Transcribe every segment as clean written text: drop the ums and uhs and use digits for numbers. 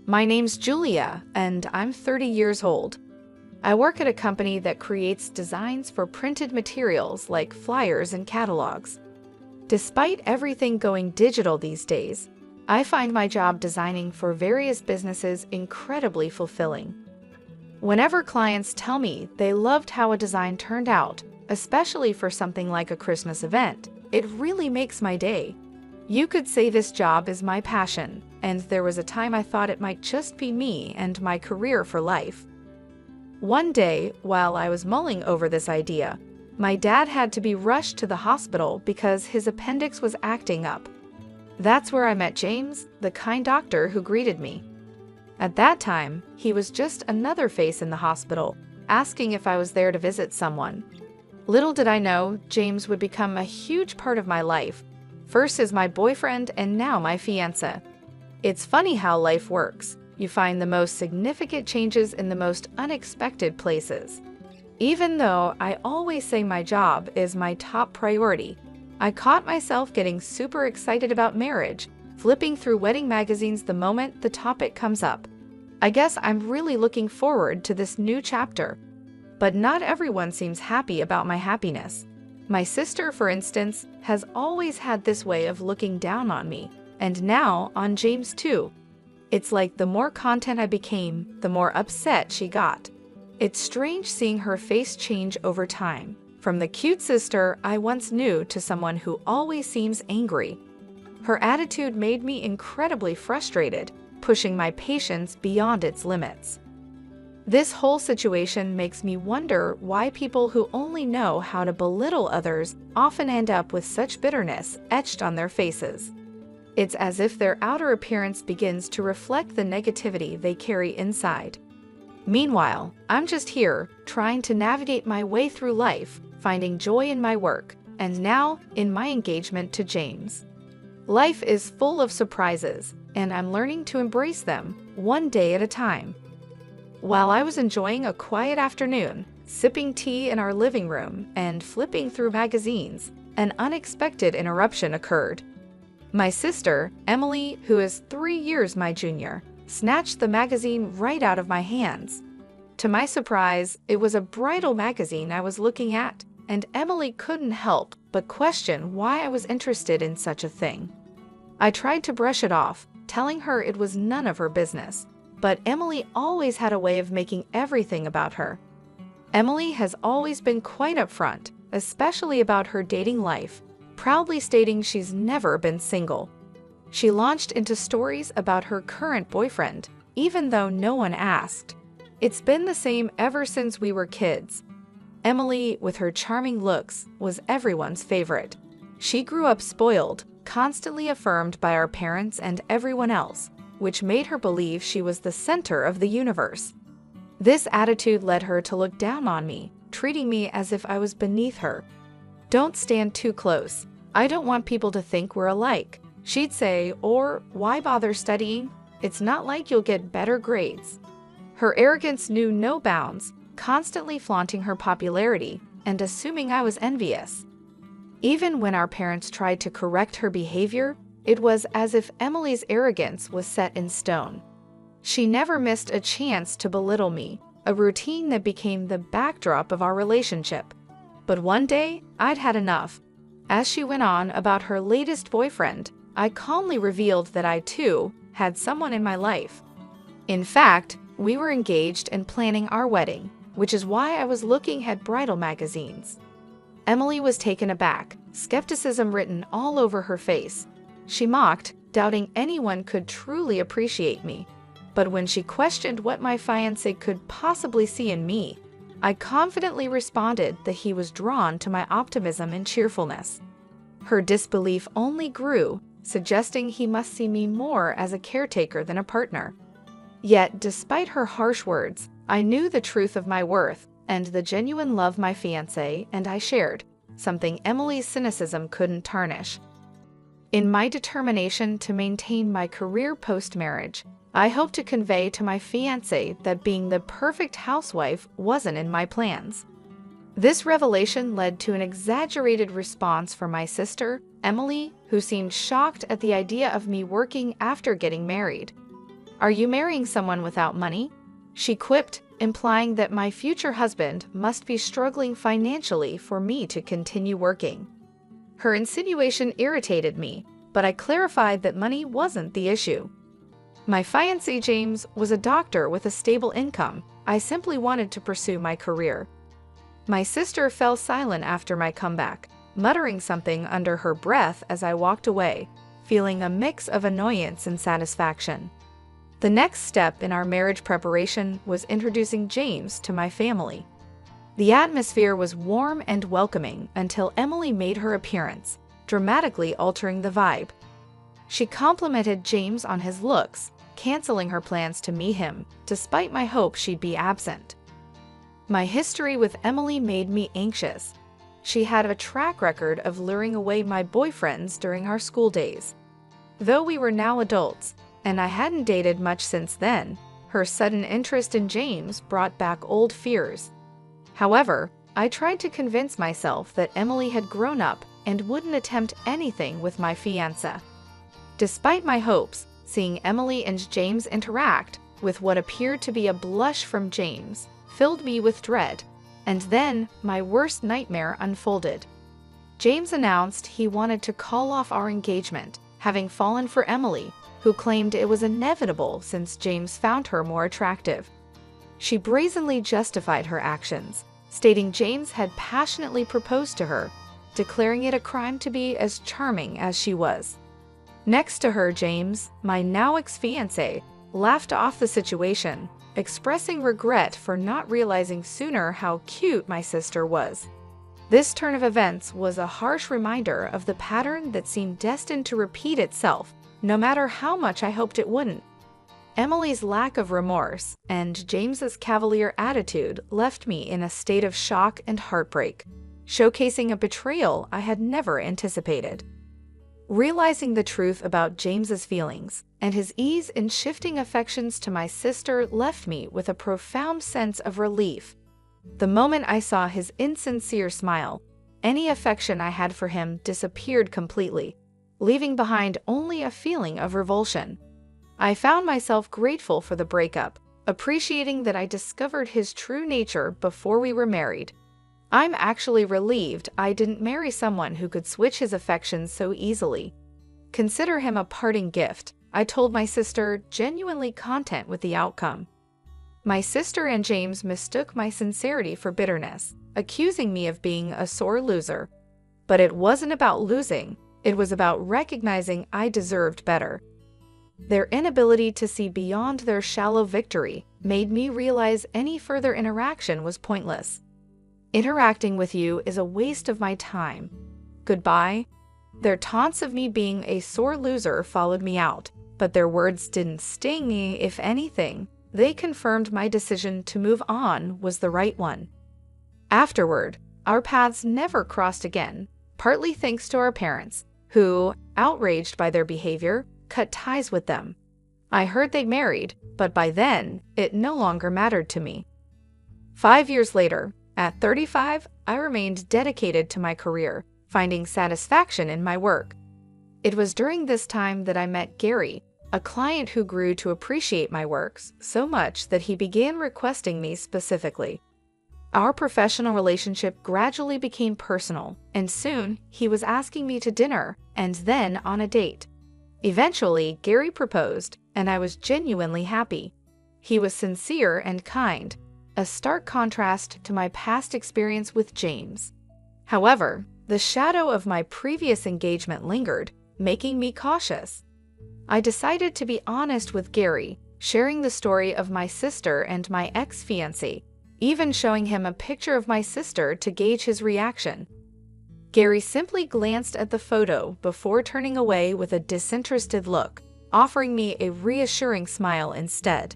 My name's Julia, and I'm 30 years old. I work at a company that creates designs for printed materials like flyers and catalogs. Despite everything going digital these days, I find my job designing for various businesses incredibly fulfilling. Whenever clients tell me they loved how a design turned out, especially for something like a Christmas event, it really makes my day. You could say this job is my passion, and there was a time I thought it might just be me and my career for life. One day, while I was mulling over this idea, my dad had to be rushed to the hospital because his appendix was acting up. That's where I met James, the kind doctor who greeted me. At that time, he was just another face in the hospital, asking if I was there to visit someone. Little did I know, James would become a huge part of my life, first as my boyfriend and now my fiancé. It's funny how life works. You find the most significant changes in the most unexpected places. Even though I always say my job is my top priority, I caught myself getting super excited about marriage, flipping through wedding magazines the moment the topic comes up. I guess I'm really looking forward to this new chapter. But not everyone seems happy about my happiness. My sister, for instance, has always had this way of looking down on me, and now on James too. It's like the more content I became, the more upset she got. It's strange seeing her face change over time, from the cute sister I once knew to someone who always seems angry. Her attitude made me incredibly frustrated, pushing my patience beyond its limits. This whole situation makes me wonder why people who only know how to belittle others often end up with such bitterness etched on their faces. It's as if their outer appearance begins to reflect the negativity they carry inside. Meanwhile, I'm just here, trying to navigate my way through life, finding joy in my work, and now in my engagement to James. Life is full of surprises, and I'm learning to embrace them, one day at a time. While I was enjoying a quiet afternoon, sipping tea in our living room and flipping through magazines, an unexpected interruption occurred. My sister, Emily, who is 3 years my junior, snatched the magazine right out of my hands. To my surprise, it was a bridal magazine I was looking at, and Emily couldn't help but question why I was interested in such a thing. I tried to brush it off, telling her it was none of her business, but Emily always had a way of making everything about her. Emily has always been quite upfront, especially about her dating life, proudly stating she's never been single. She launched into stories about her current boyfriend, even though no one asked. It's been the same ever since we were kids. Emily, with her charming looks, was everyone's favorite. She grew up spoiled, constantly affirmed by our parents and everyone else, which made her believe she was the center of the universe. This attitude led her to look down on me, treating me as if I was beneath her. "Don't stand too close. I don't want people to think we're alike," she'd say, or "Why bother studying? It's not like you'll get better grades." Her arrogance knew no bounds, constantly flaunting her popularity and assuming I was envious. Even when our parents tried to correct her behavior, it was as if Emily's arrogance was set in stone. She never missed a chance to belittle me, a routine that became the backdrop of our relationship. But one day, I'd had enough. As she went on about her latest boyfriend, I calmly revealed that I, too, had someone in my life. In fact, we were engaged and planning our wedding, which is why I was looking at bridal magazines. Emily was taken aback, skepticism written all over her face. She mocked, doubting anyone could truly appreciate me. But when she questioned what my fiancé could possibly see in me, I confidently responded that he was drawn to my optimism and cheerfulness. Her disbelief only grew, suggesting he must see me more as a caretaker than a partner. Yet, despite her harsh words, I knew the truth of my worth and the genuine love my fiancé and I shared, something Emily's cynicism couldn't tarnish. In my determination to maintain my career post-marriage, I hope to convey to my fiancé that being the perfect housewife wasn't in my plans. This revelation led to an exaggerated response from my sister, Emily, who seemed shocked at the idea of me working after getting married. "Are you marrying someone without money?" she quipped, implying that my future husband must be struggling financially for me to continue working. Her insinuation irritated me, but I clarified that money wasn't the issue. My fiancé James was a doctor with a stable income. I simply wanted to pursue my career. My sister fell silent after my comeback, muttering something under her breath as I walked away, feeling a mix of annoyance and satisfaction. The next step in our marriage preparation was introducing James to my family. The atmosphere was warm and welcoming until Emily made her appearance, dramatically altering the vibe. She complimented James on his looks, canceling her plans to meet him, despite my hope she'd be absent. My history with Emily made me anxious. She had a track record of luring away my boyfriends during our school days. Though we were now adults, and I hadn't dated much since then, her sudden interest in James brought back old fears. However, I tried to convince myself that Emily had grown up and wouldn't attempt anything with my fiancé. Despite my hopes, seeing Emily and James interact, with what appeared to be a blush from James, filled me with dread. And then, my worst nightmare unfolded. James announced he wanted to call off our engagement, having fallen for Emily, who claimed it was inevitable since James found her more attractive. She brazenly justified her actions, stating James had passionately proposed to her, declaring it a crime to be as charming as she was. Next to her, James, my now ex-fiancé, laughed off the situation, expressing regret for not realizing sooner how cute my sister was. This turn of events was a harsh reminder of the pattern that seemed destined to repeat itself, no matter how much I hoped it wouldn't. Emily's lack of remorse and James's cavalier attitude left me in a state of shock and heartbreak, showcasing a betrayal I had never anticipated. Realizing the truth about James's feelings and his ease in shifting affections to my sister left me with a profound sense of relief. The moment I saw his insincere smile, any affection I had for him disappeared completely, leaving behind only a feeling of revulsion. I found myself grateful for the breakup, appreciating that I discovered his true nature before we were married. I'm actually relieved I didn't marry someone who could switch his affections so easily. Consider him a parting gift, I told my sister, genuinely content with the outcome. My sister and James mistook my sincerity for bitterness, accusing me of being a sore loser. But it wasn't about losing, it was about recognizing I deserved better. Their inability to see beyond their shallow victory made me realize any further interaction was pointless. Interacting with you is a waste of my time. Goodbye. Their taunts of me being a sore loser followed me out, but their words didn't sting me. If anything, they confirmed my decision to move on was the right one. Afterward, our paths never crossed again, partly thanks to our parents, who, outraged by their behavior, cut ties with them. I heard they married, but by then, it no longer mattered to me. 5 years later, at 35, I remained dedicated to my career, finding satisfaction in my work. It was during this time that I met Gary, a client who grew to appreciate my works so much that he began requesting me specifically. Our professional relationship gradually became personal, and soon he was asking me to dinner and then on a date. Eventually, Gary proposed, and I was genuinely happy. He was sincere and kind, a stark contrast to my past experience with James. However, the shadow of my previous engagement lingered, making me cautious. I decided to be honest with Gary, sharing the story of my sister and my ex-fiancé, even showing him a picture of my sister to gauge his reaction. Gary simply glanced at the photo before turning away with a disinterested look, offering me a reassuring smile instead.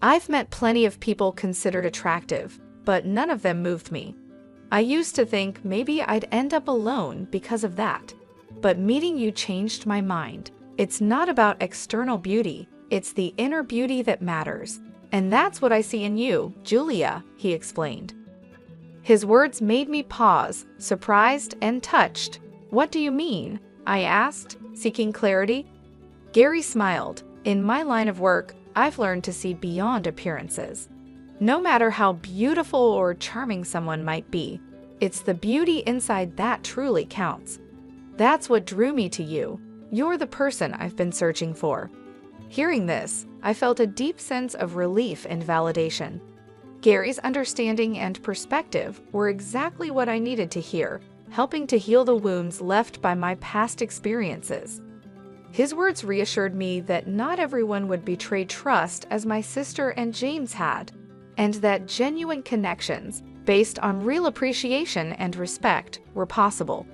I've met plenty of people considered attractive, but none of them moved me. I used to think maybe I'd end up alone because of that. But meeting you changed my mind. It's not about external beauty, it's the inner beauty that matters. And that's what I see in you, Julia, he explained. His words made me pause, surprised and touched. What do you mean? I asked, seeking clarity. Gary smiled. In my line of work, I've learned to see beyond appearances. No matter how beautiful or charming someone might be, it's the beauty inside that truly counts. That's what drew me to you. You're the person I've been searching for. Hearing this, I felt a deep sense of relief and validation. Gary's understanding and perspective were exactly what I needed to hear, helping to heal the wounds left by my past experiences. His words reassured me that not everyone would betray trust as my sister and James had, and that genuine connections, based on real appreciation and respect, were possible.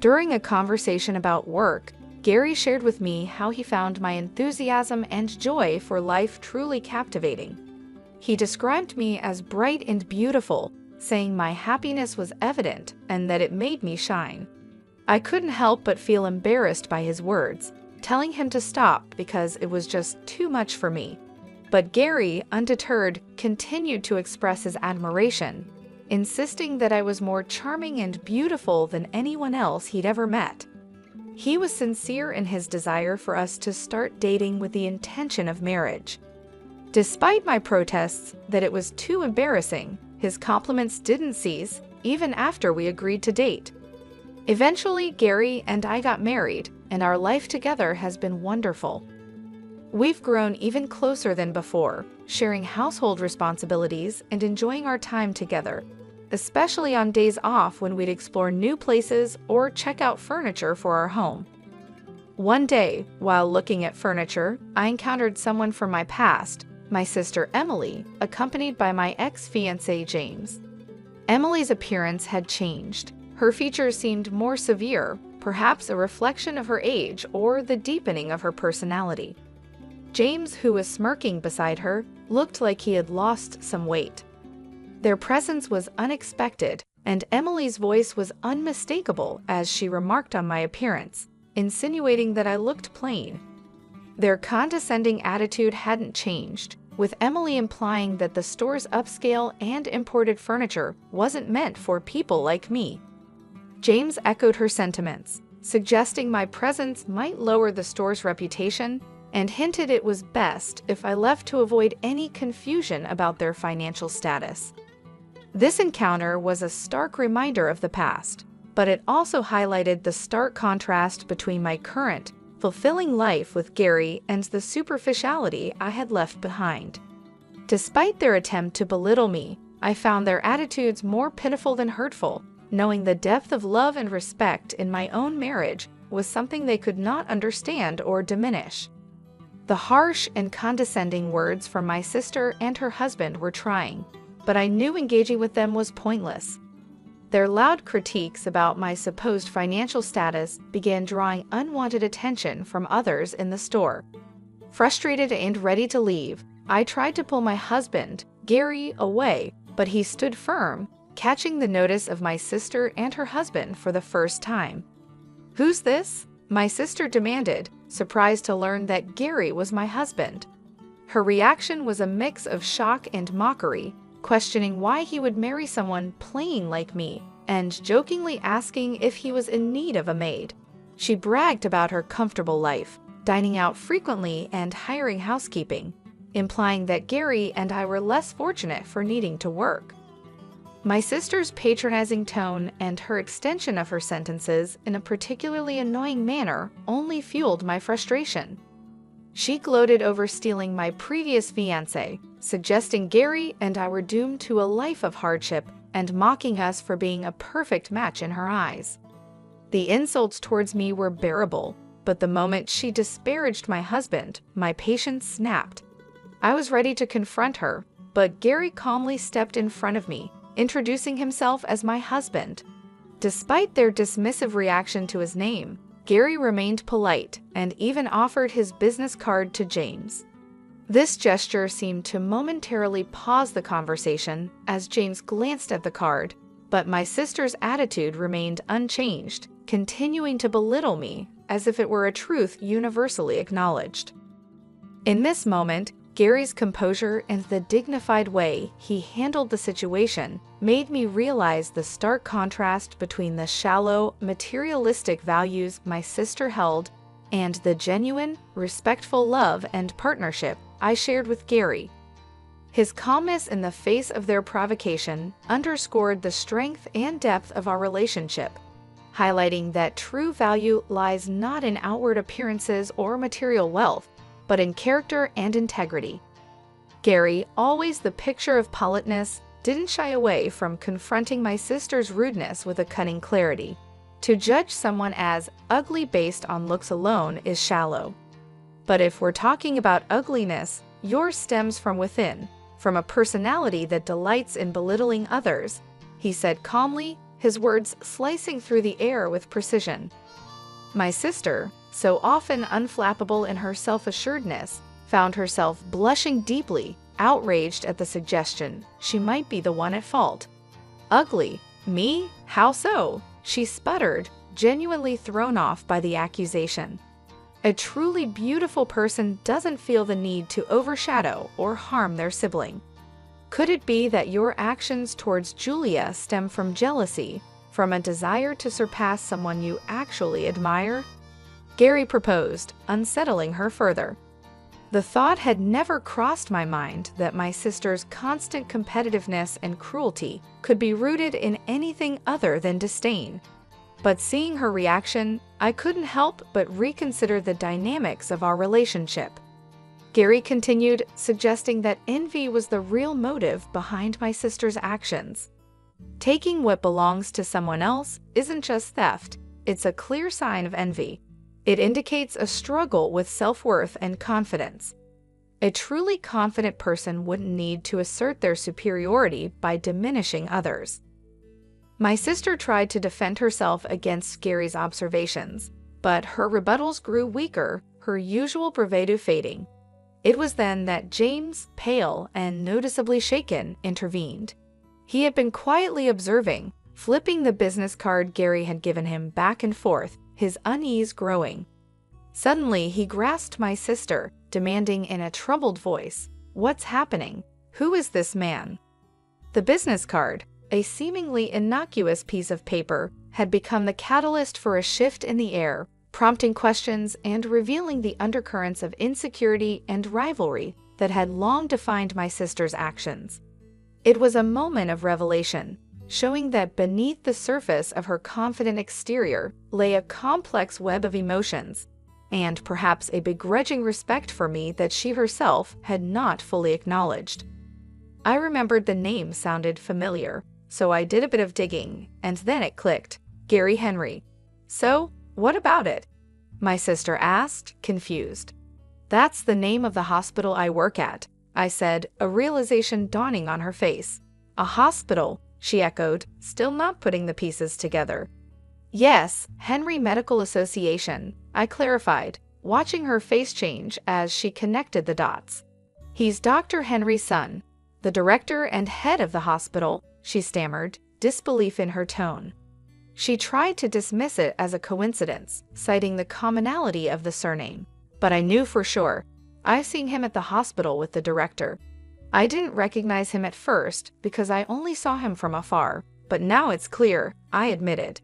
During a conversation about work, Gary shared with me how he found my enthusiasm and joy for life truly captivating. He described me as bright and beautiful, saying my happiness was evident and that it made me shine. I couldn't help but feel embarrassed by his words, telling him to stop because it was just too much for me. But Gary, undeterred, continued to express his admiration, insisting that I was more charming and beautiful than anyone else he'd ever met. He was sincere in his desire for us to start dating with the intention of marriage. Despite my protests that it was too embarrassing, his compliments didn't cease even after we agreed to date. Eventually, Gary and I got married, and our life together has been wonderful. We've grown even closer than before, sharing household responsibilities and enjoying our time together, especially on days off when we'd explore new places or check out furniture for our home. One day, while looking at furniture, I encountered someone from my past, my sister Emily, accompanied by my ex-fiancé James. Emily's appearance had changed. Her features seemed more severe, perhaps a reflection of her age or the deepening of her personality. James, who was smirking beside her, looked like he had lost some weight. Their presence was unexpected, and Emily's voice was unmistakable as she remarked on my appearance, insinuating that I looked plain. Their condescending attitude hadn't changed, with Emily implying that the store's upscale and imported furniture wasn't meant for people like me. James echoed her sentiments, suggesting my presence might lower the store's reputation, and hinted it was best if I left to avoid any confusion about their financial status. This encounter was a stark reminder of the past, but it also highlighted the stark contrast between my current, fulfilling life with Gary and the superficiality I had left behind. Despite their attempt to belittle me, I found their attitudes more pitiful than hurtful, knowing the depth of love and respect in my own marriage was something they could not understand or diminish. The harsh and condescending words from my sister and her husband were trying, but I knew engaging with them was pointless. Their loud critiques about my supposed financial status began drawing unwanted attention from others in the store. Frustrated and ready to leave, I tried to pull my husband, Gary, away, but he stood firm, catching the notice of my sister and her husband for the first time. "Who's this?" my sister demanded, surprised to learn that Gary was my husband. Her reaction was a mix of shock and mockery, questioning why he would marry someone plain like me, and jokingly asking if he was in need of a maid. She bragged about her comfortable life, dining out frequently and hiring housekeeping, implying that Gary and I were less fortunate for needing to work. My sister's patronizing tone and her extension of her sentences in a particularly annoying manner only fueled my frustration. She gloated over stealing my previous fiancé, suggesting Gary and I were doomed to a life of hardship and mocking us for being a perfect match in her eyes. The insults towards me were bearable, but the moment she disparaged my husband, my patience snapped. I was ready to confront her, but Gary calmly stepped in front of me, introducing himself as my husband. Despite their dismissive reaction to his name, Gary remained polite and even offered his business card to James. This gesture seemed to momentarily pause the conversation as James glanced at the card, but my sister's attitude remained unchanged, continuing to belittle me as if it were a truth universally acknowledged. In this moment, Gary's composure and the dignified way he handled the situation made me realize the stark contrast between the shallow, materialistic values my sister held and the genuine, respectful love and partnership I shared with Gary. His calmness in the face of their provocation underscored the strength and depth of our relationship, highlighting that true value lies not in outward appearances or material wealth, but in character and integrity. Gary, always the picture of politeness, didn't shy away from confronting my sister's rudeness with a cunning clarity. To judge someone as ugly based on looks alone is shallow. But if we're talking about ugliness, yours stems from within, from a personality that delights in belittling others, he said calmly, his words slicing through the air with precision. My sister, so often unflappable in her self-assuredness, found herself blushing deeply, outraged at the suggestion she might be the one at fault. Ugly? Me? How so? She sputtered, genuinely thrown off by the accusation. A truly beautiful person doesn't feel the need to overshadow or harm their sibling. Could it be that your actions towards Julia stem from jealousy, from a desire to surpass someone you actually admire? Gary proposed, unsettling her further. The thought had never crossed my mind that my sister's constant competitiveness and cruelty could be rooted in anything other than disdain. But seeing her reaction, I couldn't help but reconsider the dynamics of our relationship. Gary continued, suggesting that envy was the real motive behind my sister's actions. Taking what belongs to someone else isn't just theft, it's a clear sign of envy. It indicates a struggle with self-worth and confidence. A truly confident person wouldn't need to assert their superiority by diminishing others. My sister tried to defend herself against Gary's observations, but her rebuttals grew weaker, her usual bravado fading. It was then that James, pale and noticeably shaken, intervened. He had been quietly observing, flipping the business card Gary had given him back and forth, his unease growing. Suddenly, he grasped my sister, demanding in a troubled voice, "What's happening? Who is this man?" The business card, a seemingly innocuous piece of paper, had become the catalyst for a shift in the air, prompting questions and revealing the undercurrents of insecurity and rivalry that had long defined my sister's actions. It was a moment of revelation, showing that beneath the surface of her confident exterior lay a complex web of emotions, and perhaps a begrudging respect for me that she herself had not fully acknowledged. I remembered the name sounded familiar, so I did a bit of digging, and then it clicked. Gary Henry. So, what about it? My sister asked, confused. That's the name of the hospital I work at, I said, a realization dawning on her face. A hospital, she echoed, still not putting the pieces together. Yes, Henry Medical Association, I clarified, watching her face change as she connected the dots. He's Dr. Henry's son, the director and head of the hospital, she stammered, disbelief in her tone. She tried to dismiss it as a coincidence, citing the commonality of the surname. But I knew for sure. I've seen him at the hospital with the director. I didn't recognize him at first because I only saw him from afar, but now it's clear, I admitted.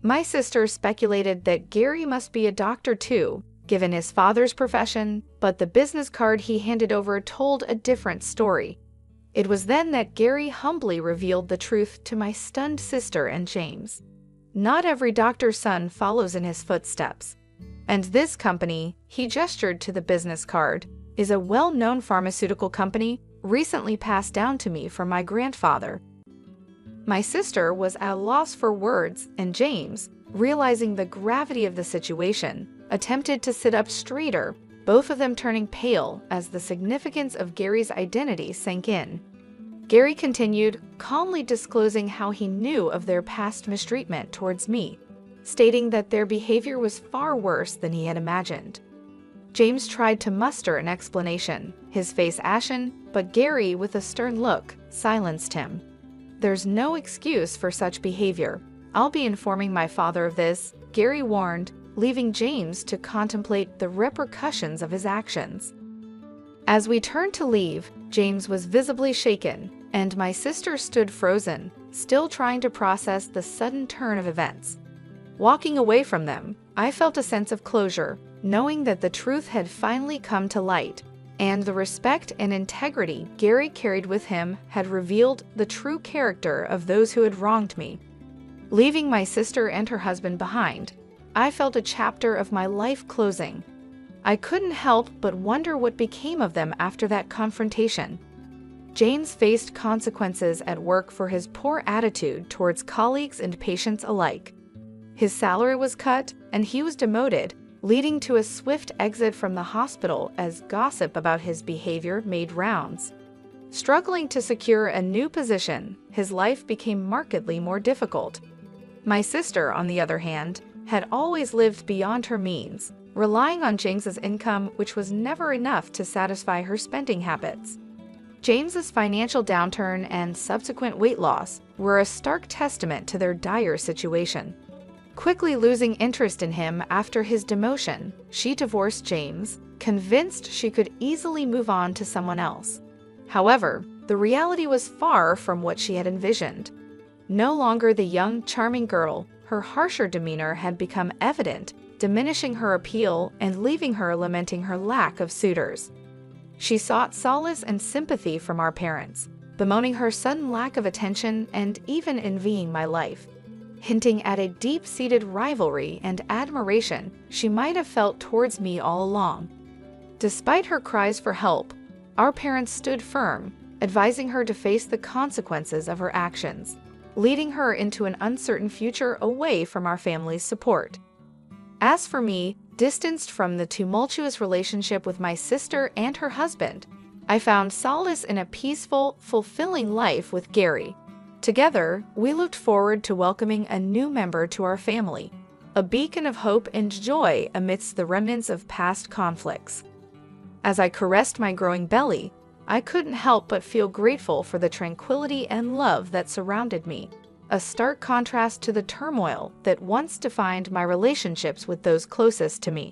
My sister speculated that Gary must be a doctor too, given his father's profession, but the business card he handed over told a different story. It was then that Gary humbly revealed the truth to my stunned sister and James. Not every doctor's son follows in his footsteps. And this company, he gestured to the business card, is a well-known pharmaceutical company recently passed down to me from my grandfather. My sister was at a loss for words, and James, realizing the gravity of the situation, attempted to sit up straighter, both of them turning pale as the significance of Gary's identity sank in. Gary continued, calmly disclosing how he knew of their past mistreatment towards me, stating that their behavior was far worse than he had imagined. James tried to muster an explanation, his face ashen, but Gary, with a stern look, silenced him. There's no excuse for such behavior. I'll be informing my father of this, Gary warned, leaving James to contemplate the repercussions of his actions. As we turned to leave, James was visibly shaken, and my sister stood frozen, still trying to process the sudden turn of events. Walking away from them, I felt a sense of closure, knowing that the truth had finally come to light. and the respect and integrity Gary carried with him had revealed the true character of those who had wronged me. Leaving my sister and her husband behind, I felt a chapter of my life closing. I couldn't help but wonder what became of them after that confrontation. James faced consequences at work for his poor attitude towards colleagues and patients alike. His salary was cut, and he was demoted, leading to a swift exit from the hospital as gossip about his behavior made rounds. Struggling to secure a new position, his life became markedly more difficult. My sister, on the other hand, had always lived beyond her means, relying on James's income, which was never enough to satisfy her spending habits. James's financial downturn and subsequent weight loss were a stark testament to their dire situation. Quickly losing interest in him after his demotion, she divorced James, convinced she could easily move on to someone else. However, the reality was far from what she had envisioned. No longer the young, charming girl, her harsher demeanor had become evident, diminishing her appeal and leaving her lamenting her lack of suitors. She sought solace and sympathy from our parents, bemoaning her sudden lack of attention and even envying my life, hinting at a deep-seated rivalry and admiration she might have felt towards me all along. Despite her cries for help, our parents stood firm, advising her to face the consequences of her actions, leading her into an uncertain future away from our family's support. As for me, distanced from the tumultuous relationship with my sister and her husband, I found solace in a peaceful, fulfilling life with Gary. Together, we looked forward to welcoming a new member to our family, a beacon of hope and joy amidst the remnants of past conflicts. As I caressed my growing belly, I couldn't help but feel grateful for the tranquility and love that surrounded me, a stark contrast to the turmoil that once defined my relationships with those closest to me.